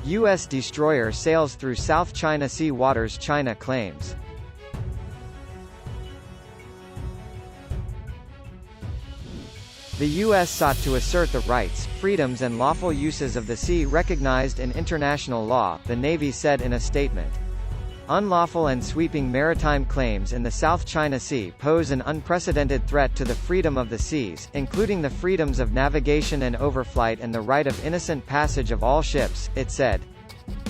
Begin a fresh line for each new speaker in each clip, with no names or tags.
U.S. destroyer sails through South China Sea waters, China claims. The U.S. sought to assert the rights, freedoms and lawful uses of the sea recognized in international law, the Navy said in a statement. Unlawful and sweeping maritime claims in the South China Sea pose an unprecedented threat to the freedom of the seas, including the freedoms of navigation and overflight and the right of innocent passage of all ships, it said.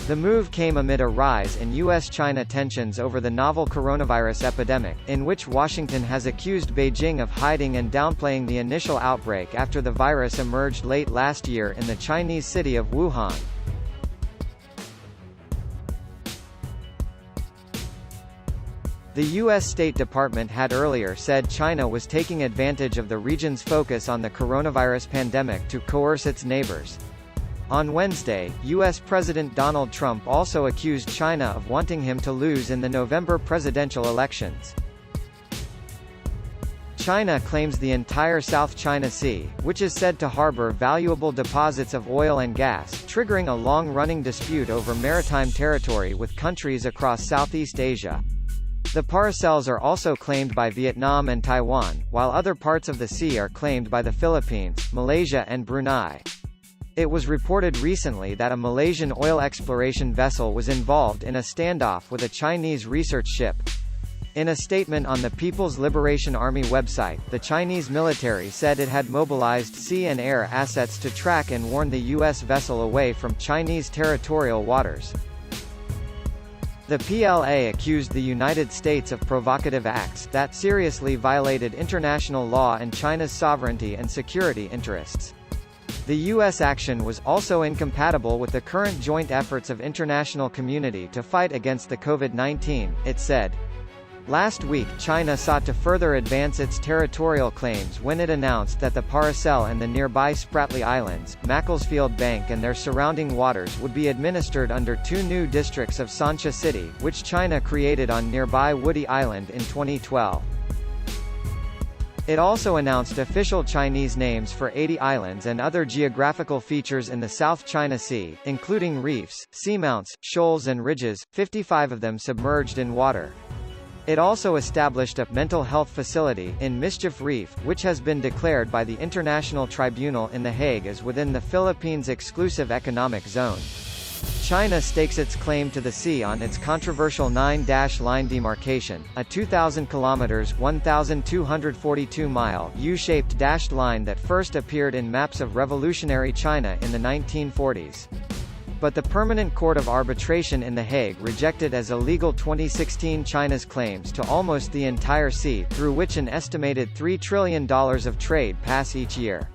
The move came amid a rise in U.S.-China tensions over the novel coronavirus epidemic, in which Washington has accused Beijing of hiding and downplaying the initial outbreak after the virus emerged late last year in the Chinese city of Wuhan. The U.S. State Department had earlier said China was taking advantage of the region's focus on the coronavirus pandemic to coerce its neighbors. On Wednesday, U.S. President Donald Trump also accused China of wanting him to lose in the November presidential elections. China claims the entire South China Sea, which is said to harbor valuable deposits of oil and gas, triggering a long-running dispute over maritime territory with countries across Southeast Asia. The parcels are also claimed by Vietnam and Taiwan, while other parts of the sea are claimed by the Philippines, Malaysia and Brunei. It was reported recently that a Malaysian oil exploration vessel was involved in a standoff with a Chinese research ship. In a statement on the People's Liberation Army website, the Chinese military said it had mobilized sea and air assets to track and warn the U.S. vessel away from Chinese territorial waters. The PLA accused the United States of provocative acts that seriously violated international law and China's sovereignty and security interests. The U.S. action was also incompatible with the current joint efforts of international community to fight against the COVID-19, it said. Last week, China sought to further advance its territorial claims when it announced that the Paracel and the nearby Spratly Islands, Macclesfield Bank and their surrounding waters would be administered under two new districts of Sancha City, which China created on nearby Woody Island in 2012. It also announced official Chinese names for 80 islands and other geographical features in the South China Sea, including reefs, seamounts, shoals and ridges, 55 of them submerged in water. It also established a mental health facility in Mischief Reef, which has been declared by the International Tribunal in The Hague as within the Philippines' exclusive economic zone. China stakes its claim to the sea on its controversial 9-line demarcation, a 2,000 kilometers (1,242-mile) U-shaped dashed line that first appeared in maps of revolutionary China in the 1940s. But the Permanent Court of Arbitration in The Hague rejected as illegal 2016 China's claims to almost the entire sea, through which an estimated $3 trillion of trade pass each year.